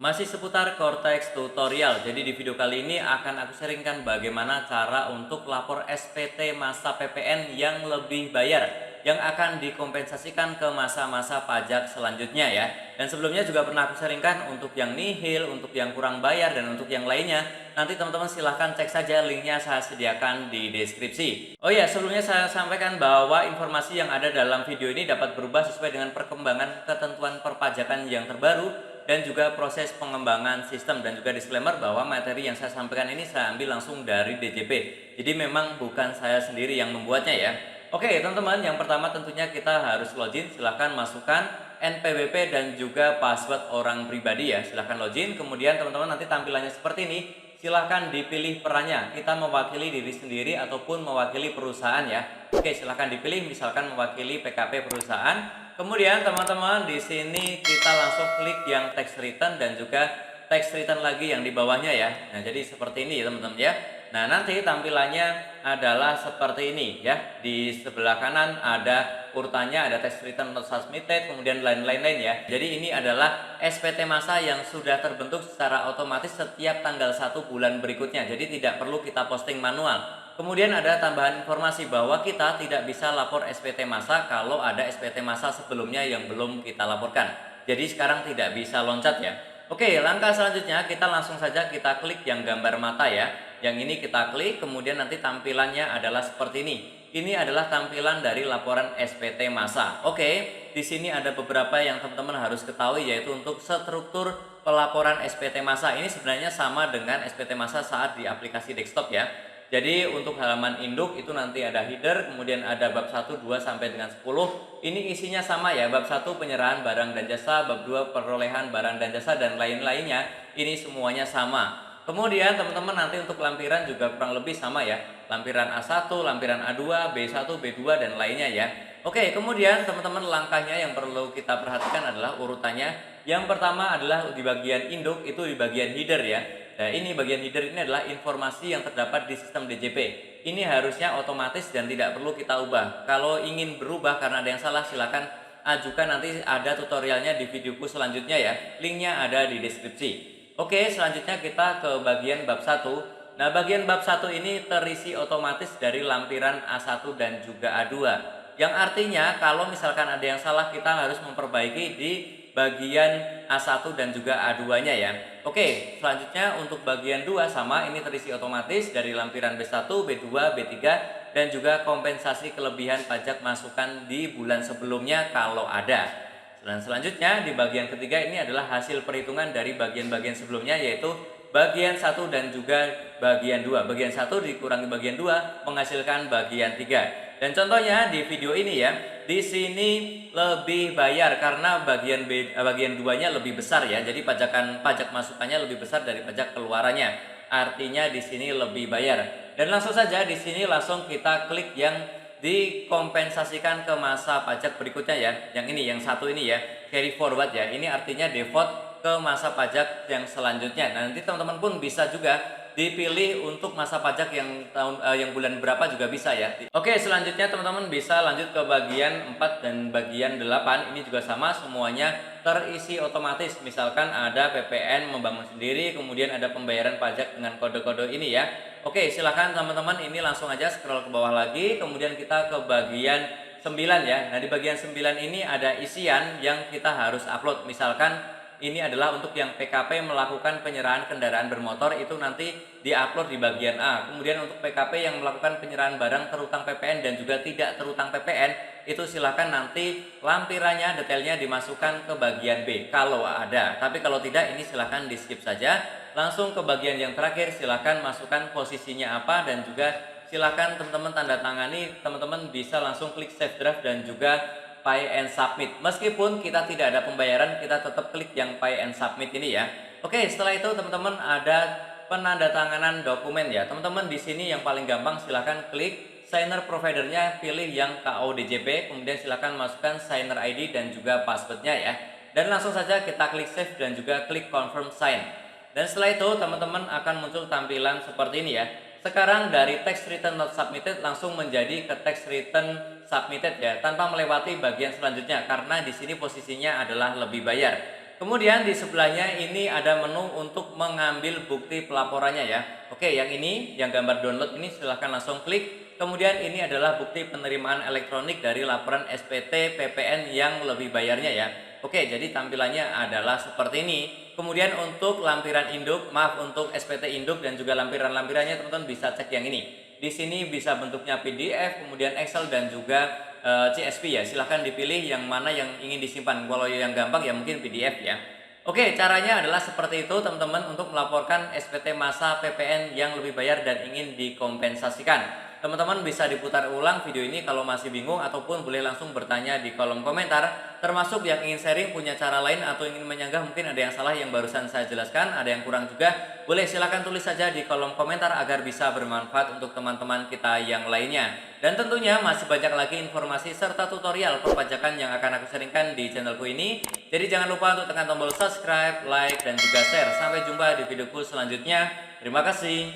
Masih seputar Cortex tutorial. Jadi di video kali ini akan aku sharingkan bagaimana cara untuk lapor SPT masa PPN yang lebih bayar yang akan dikompensasikan ke masa-masa pajak selanjutnya ya. Dan sebelumnya juga pernah aku sharingkan untuk yang nihil, untuk yang kurang bayar, dan untuk yang lainnya. Nanti teman-teman silahkan cek saja linknya saya sediakan di deskripsi. Oh ya, sebelumnya saya sampaikan bahwa informasi yang ada dalam video ini dapat berubah sesuai dengan perkembangan ketentuan perpajakan yang terbaru dan juga proses pengembangan sistem, dan juga disclaimer bahwa materi yang saya sampaikan ini saya ambil langsung dari DJP. Jadi memang bukan saya sendiri yang membuatnya ya. Oke teman-teman, yang pertama tentunya kita harus login. Silahkan masukkan NPWP dan juga password orang pribadi ya. Silahkan login, kemudian teman-teman nanti tampilannya seperti ini. Silahkan dipilih perannya, kita mewakili diri sendiri ataupun mewakili perusahaan ya. Oke, silahkan dipilih, misalkan mewakili PKP perusahaan. Kemudian teman-teman di sini kita langsung klik yang text return dan juga text return lagi yang di bawahnya ya. Nah, jadi seperti ini ya teman-teman ya. Nah, nanti tampilannya adalah seperti ini ya. Di sebelah kanan ada urutannya, ada text return not submitted, kemudian lain-lain ya. Jadi ini adalah SPT masa yang sudah terbentuk secara otomatis setiap tanggal 1 bulan berikutnya. Jadi tidak perlu kita posting manual. Kemudian ada tambahan informasi bahwa kita tidak bisa lapor SPT masa kalau ada SPT masa sebelumnya yang belum kita laporkan. Jadi sekarang tidak bisa loncat ya. Oke, langkah selanjutnya kita langsung saja kita klik yang gambar mata ya. Yang ini kita klik, kemudian nanti tampilannya adalah seperti ini. Ini adalah tampilan dari laporan SPT masa. Oke, di sini ada beberapa yang teman-teman harus ketahui, yaitu untuk struktur pelaporan SPT masa. Ini sebenarnya sama dengan SPT masa saat di aplikasi desktop ya. Jadi untuk halaman induk itu nanti ada header, kemudian ada bab 1, 2 sampai dengan 10. Ini isinya sama ya, bab 1 penyerahan barang dan jasa, bab 2 perolehan barang dan jasa, dan lain-lainnya. Ini semuanya sama. Kemudian teman-teman nanti untuk lampiran juga kurang lebih sama ya. Lampiran A1, lampiran A2, B1, B2 dan lainnya ya. Oke, kemudian teman-teman langkahnya yang perlu kita perhatikan adalah urutannya. Yang pertama adalah di bagian induk, itu di bagian header ya. Nah, ini bagian header ini adalah informasi yang terdapat di sistem DJP. Ini harusnya otomatis dan tidak perlu kita ubah. Kalau ingin berubah karena ada yang salah, silakan ajukan, nanti ada tutorialnya di videoku selanjutnya ya. Linknya ada di deskripsi. Oke, selanjutnya kita ke bagian bab 1. Nah, bagian bab 1 ini terisi otomatis dari lampiran A1 dan juga A2. Yang artinya kalau misalkan ada yang salah, kita harus memperbaiki di bagian A1 dan juga A2-nya ya. Oke, selanjutnya untuk bagian 2 sama, ini terisi otomatis dari lampiran B1, B2, B3 dan juga kompensasi kelebihan pajak masukan di bulan sebelumnya kalau ada. Dan selanjutnya di bagian ketiga ini adalah hasil perhitungan dari bagian-bagian sebelumnya, yaitu bagian 1 dan juga bagian 2. Bagian 1 dikurangi bagian 2 menghasilkan bagian 3. Dan contohnya di video ini ya, di sini lebih bayar karena bagian 2-nya lebih besar ya. Jadi pajak masukannya lebih besar dari pajak keluarannya. Artinya di sini lebih bayar. Dan langsung saja di sini langsung kita klik yang dikompensasikan ke masa pajak berikutnya ya. Yang ini, yang satu ini ya, carry forward ya. Ini artinya default ke masa pajak yang selanjutnya. Nah, nanti teman-teman pun bisa juga dipilih untuk masa pajak yang bulan berapa juga bisa ya. Oke, selanjutnya teman-teman bisa lanjut ke bagian 4 dan bagian 8. Ini juga sama, semuanya terisi otomatis. Misalkan ada PPN membangun sendiri, kemudian ada pembayaran pajak dengan kode-kode ini ya. Oke, silahkan teman-teman ini langsung aja scroll ke bawah lagi, kemudian kita ke bagian 9 ya. Nah, di bagian 9 ini ada isian yang kita harus upload. Misalkan ini adalah untuk yang PKP melakukan penyerahan kendaraan bermotor, itu nanti diupload di bagian A. Kemudian untuk PKP yang melakukan penyerahan barang terutang PPN dan juga tidak terutang PPN, itu silahkan nanti lampirannya detailnya dimasukkan ke bagian B kalau ada. Tapi kalau tidak, ini silahkan di skip saja. Langsung ke bagian yang terakhir, silahkan masukkan posisinya apa, dan juga silahkan teman-teman tanda tangani. Teman-teman bisa langsung klik save draft dan juga Pay and Submit. Meskipun kita tidak ada pembayaran, kita tetap klik yang Pay and Submit ini ya. Oke, setelah itu teman-teman ada penandatanganan dokumen ya. Teman-teman di sini yang paling gampang, silahkan klik signer providernya, pilih yang KODJP, kemudian silahkan masukkan signer ID dan juga passwordnya ya. Dan langsung saja kita klik save dan juga klik confirm sign. Dan setelah itu teman-teman akan muncul tampilan seperti ini ya. Sekarang dari text return not submitted langsung menjadi ke text return submitted ya, tanpa melewati bagian selanjutnya karena di sini posisinya adalah lebih bayar. Kemudian di sebelahnya ini ada menu untuk mengambil bukti pelaporannya ya. Oke, yang ini, yang gambar download ini silahkan langsung klik. Kemudian ini adalah bukti penerimaan elektronik dari laporan SPT PPN yang lebih bayarnya ya. Oke, jadi tampilannya adalah seperti ini. Kemudian untuk lampiran induk, maaf untuk SPT induk dan juga lampiran-lampirannya teman-teman bisa cek yang ini. Di sini bisa bentuknya PDF, kemudian Excel dan juga CSV ya. Silahkan dipilih yang mana yang ingin disimpan. Kalau yang gampang ya mungkin PDF ya. Oke, caranya adalah seperti itu teman-teman untuk melaporkan SPT masa PPN yang lebih bayar dan ingin dikompensasikan. Teman-teman bisa diputar ulang video ini kalau masih bingung ataupun boleh langsung bertanya di kolom komentar. Termasuk yang ingin sharing punya cara lain atau ingin menyanggah mungkin ada yang salah yang barusan saya jelaskan, ada yang kurang juga. Boleh silahkan tulis saja di kolom komentar agar bisa bermanfaat untuk teman-teman kita yang lainnya. Dan tentunya masih banyak lagi informasi serta tutorial perpajakan yang akan aku sharingkan di channelku ini. Jadi jangan lupa untuk tekan tombol subscribe, like, dan juga share. Sampai jumpa di videoku selanjutnya. Terima kasih.